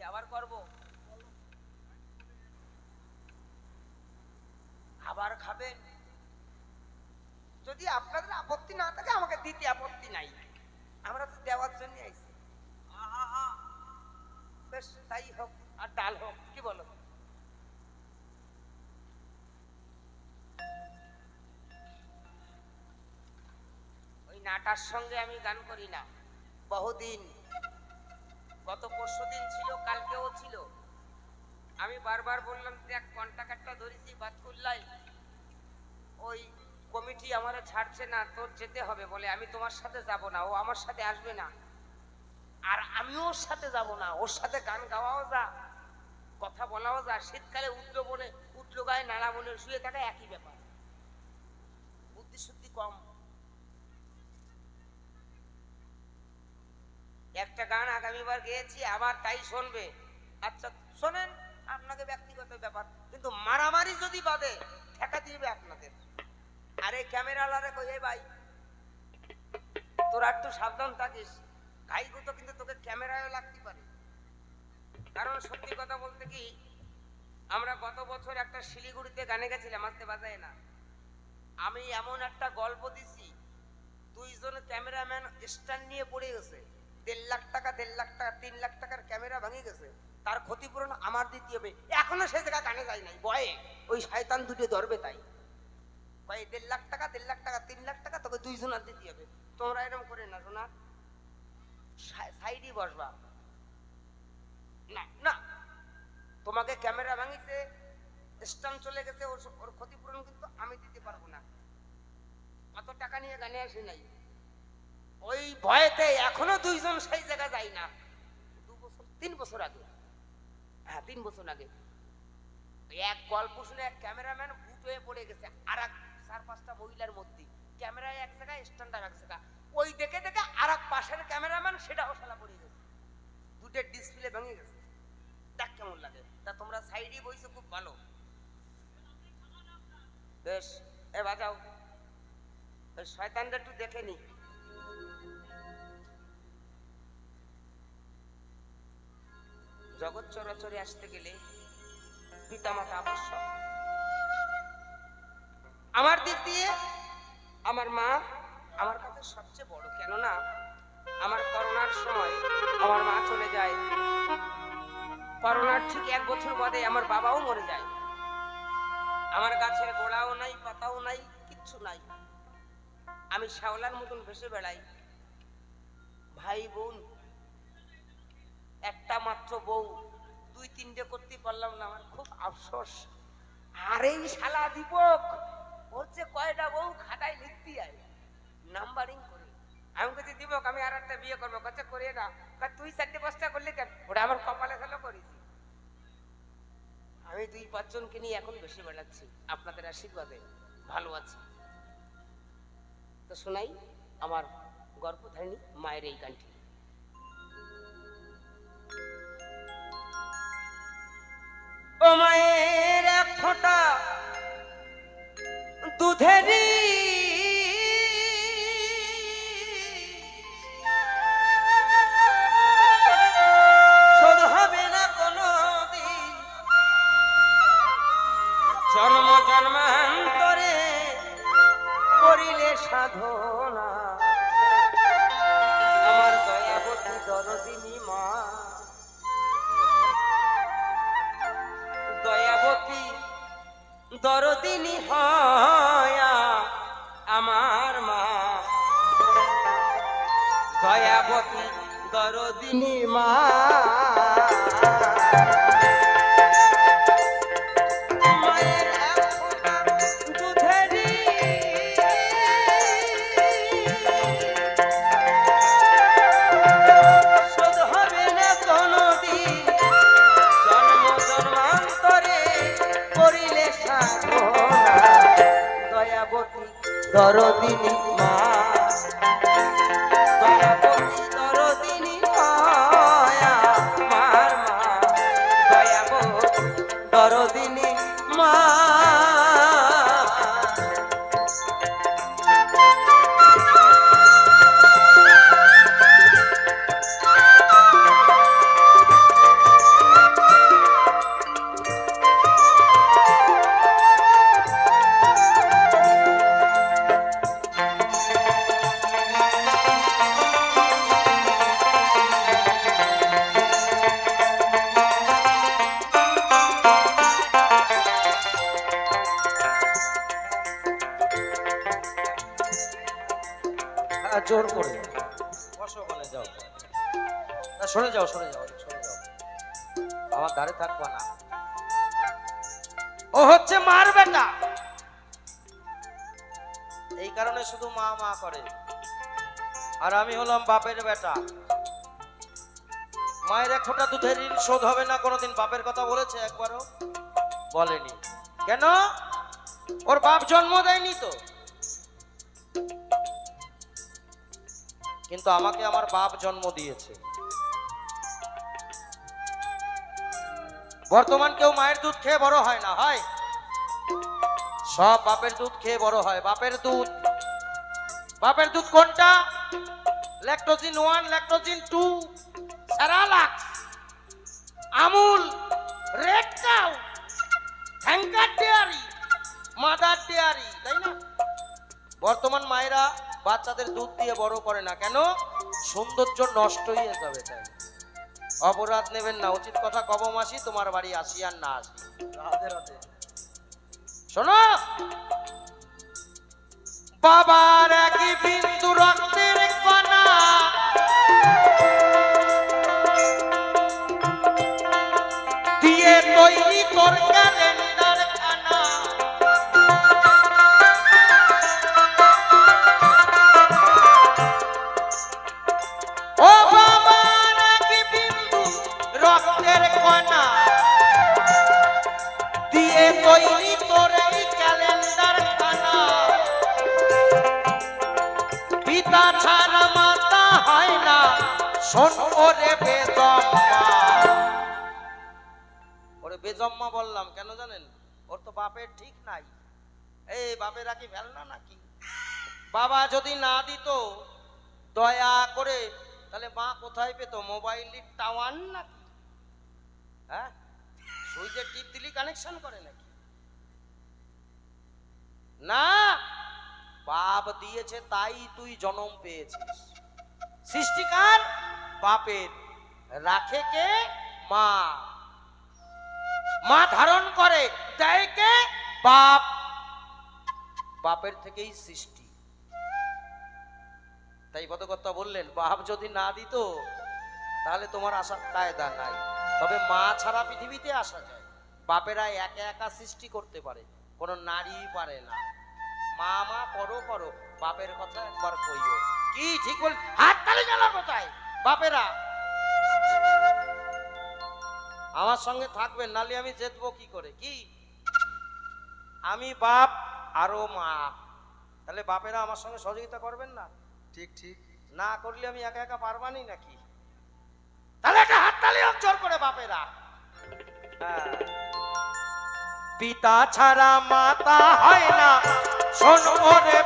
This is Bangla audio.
আবার করব, আবার খাবেন? যদি আপনাদের আপত্তি না থাকে আমাকে দিতে আপত্তি নাই, আমরা তো দেওয়ার জন্য আইছি। বেশ তাই হোক, আর ডাল হোক, কি বলো? ওই নাটার সঙ্গে আমি গান করি না বহুদিন, গত পরশুদিন ছিল, কালকেও ছিল। আমি বারবার বললাম দেখ কন্ট্রাক্টরটা ধরেছি বাতকুল্লায়, ওই কমিটি আমারে ছাড়ছে না, তোর যেতে হবে বলে। আমি তোমার সাথে যাব না, ও আমার সাথে আসবে না, আর আমিও ওর সাথে যাব না। ওর সাথে গান গাওয়াও যা, কথা বলাও যা, শীতকালে উঠলো বনে উঠলো গায়ে নাড়া বনে শুয়ে থাকা একই ব্যাপার, বুদ্ধি শুদ্ধি কম। একটা গান আগামীবার গেয়েছি, আবার তাই শুনবে। আচ্ছা শোনেন, আপনাকে ব্যক্তিগত ব্যাপার, কিন্তু মারামারি যদি বাদে ঠেকা দিবে আপনাদের। আরে ক্যামেরাওয়ালারে কই, এই ভাই তোরা একটু সাবধান থাকিস, গাইগুতো কিন্তু তোকে ক্যামেরায় লাগতে পারে। কারণ সত্যি কথা বলতে কি, আমরা গত বছর একটা শিলিগুড়িতে গানে গেছিলাম, আসতে বাজায় না, আমি এমন একটা গল্প দিছি, দুইজন ক্যামেরাম্যান স্ট্যান্ড নিয়ে পড়ে গেছে, 1.5 লাখ টাকা 1.5 লাখ টাকা 3 লাখ টাকার ক্যামেরা ভেঙে গেছে, তার ক্ষতিপূরণ আমার দিতে হবে। এখনো সে জায়গা গানে যায় নাই, ভয়ে ওই শয়তান দুটো ধরবে, তাই ভাই 1.5 লাখ টাকা 1.5 লাখ টাকা 3 লাখ টাকা তোকে দুইজনের দিতে হবে। তোমরা এরকম করে না শোনা, সাইডই বসবা না, না তোমাকে ক্যামেরা ভাঙিছে, স্ট্যান্ড চলে গেছে, ওর ক্ষতিপূরণ কিন্তু আমি দিতে পারবো না। কত টাকা নিয়ে গানে আসি নাই, ওই ভয়েতে এখনো দুইজন সেই জায়গা যায় না। 2 বছর 3 বছর আগে, হ্যাঁ 3 বছর আগে এক গল্প শুনে এক ক্যামেরাম্যান ভূত হয়ে পড়ে গেছে, আর 4-5টা মহিলার মধ্যে, ক্যামেরায় এক জায়গায়, স্ট্যান্ডার এক জায়গা, ওই দেখে দেখে আর এক পাশের ক্যামেরাম্যান সেটাও শালা পড়ে গেছে, দুটো ডিসপ্লে ভেঙে গেছে। দেখ কেমন লাগে। তা তোমরা সাইডে বইছো, খুব ভালো, বেশ। এ বাজাও, ওই শয়তানটা একটু দেখে নি। জগৎ চরাচরে আসতে গেলে পিতামাতা আবশ্যক। আমার দিক দিয়ে আমার মা আমার কাছে সবচেয়ে বড়, কেননা আমার করোনার সময় আমার মা চলে যায়, করোনার ঠিক 1 বছর বাদে আমার বাবাও মরে যায়। আমার গাছের গোড়াও নাই, পাতাও নাই, কিচ্ছু নাই, আমি শ্যাওলার মতন ভেসে বেড়াই। ভাই বোন একটা মাত্র বউ, 2-3টে করতে পারলাম না, আমার খুব আফসোস। আর এই শালা দীপক, ওর যে কয়টা বউ খাটায় লিখতে আয় নাম্বারিং করে। আমি বলছি দীপক আমি আর একটা বিয়ে করবো, কচ্ছে করে না, তুই 4-5টা করলি কেন? ওটা আমার কপালে হলো, করেছি। আমি 2-5 জনকে নিয়ে এখন বেশি বেড়াচ্ছি, আপনাদের আশীর্বাদে ভালো আছি। তো শোনাই আমার গর্ভধারিণী মায়ের এই গানটি। ও মায়ের এক ফোঁটা দুধেরি শোধ হবে না কোনো দিন, জন্ম জন্মান্তরে করিলে সাধনা, আমার দয়াবতী দরদিনী মা, দয়াবতী দরদিনী হয়া আমার মা, দয়াবতী দরদিনী মা। দরদিনী মা, দয়াবতী দরদিনী মায়া মার মা, দয়াবতী দরদিনী মা। করে। বসো ওখানে, যাও না, সরে যাও সরে যাও সরে যাও, আমার ধারে থাকবা না। ও হচ্ছে মার বেটা, এই কারণে শুধু মা মা করে। আর আমি হলাম বাপের বেটা। মায়ের এক ফোঁটা দুধের ঋণ শোধ হবে না কোনোদিন, বাপের কথা বলেছে একবারও? বলেনি। কেন? ওর বাপ জন্ম দেয়নি তো। কিন্তু আমাকে আমার বাপ জন্ম দিয়েছে। বর্তমান কেউ মায়ের দুধ খেয়ে বড় হয় না, হয়? সব বাপের দুধ খেয়ে বড় হয়। বাপের দুধ, বাপের দুধ কোনটা? Lactogen 1, Lactogen 2, Cerelac, Amul, Red Cow, হ্যাঙ্কার ডেয়ারি, মাদার ডেয়ারি, তাই না? বর্তমান মায়েরা বাচ্চাদের দুধ দিয়ে বড় করে না। কেন? সৌন্দর্য নষ্ট হয়ে যাবে তাই। অপরাধ নেবেন না, উচিত কথা কব মাসি, তোমার বাড়ি আসি আর না আসি। রাধে রাধে। শোনো, বাবার একই বিন্দু রক্তের কণা দিয়ে তৈরি তোর ক্যালেন্ডার খানা। ও বাবার একই বিন্দু রক্তের কণা দিয়ে তৈরি তোর এই ক্যালেন্ডার খানা। পিতা ছাড়া মাতা হয় না, শোন ওরে বেজম্মা। ওরে বেজম্মা বললাম কেন জানেন? ওর তো বাপের ঠিক নাই। এই বাপেরা কি ফেলনা নাকি? বাবা যদি না দিত দয়া করে, তাহলে মা কোথায় পেত? মোবাইলের টাওয়ার নাকি? হ্যাঁ, সুইচের টিপ দিলি কানেকশন করে নাকি? না, বাপ দিয়েছে তাই তুই জন্ম পেয়েছিস। সৃষ্টিকার বাপের, রাখে কে? মা। মা ধারণ করে, দেয় কে? বাপ। বাপের থেকেই সৃষ্টি। তাই বোধকর্তা বললেন, বাপ যদি না দিত তাহলে তোমার আসার কায়দা নাই। তবে মা ছাড়া পৃথিবীতে আসা যায়। বাপেরা একা একা সৃষ্টি করতে পারে, কোনো নারী পারে না। মা মা করো করো, বাপের কথা একবার কইও। কি ঠিক বল? হাত তালি গেল কোথায়? বাপেরা আমার সঙ্গে থাকবেন, নালে আমি জিতবো কি করে? কি আমি বাপ আরো মা, তাহলে বাপেরা আমার সঙ্গে সহযোগিতা করবেন না? ঠিক ঠিক। না করলে আমি একা একা পারবানি নাকি? তাহলে একটা হাত তালি হোক জোর করে বাপেরা। হ্যাঁ, পিতা ছাড়া মাতা হয় না, শোন ওরে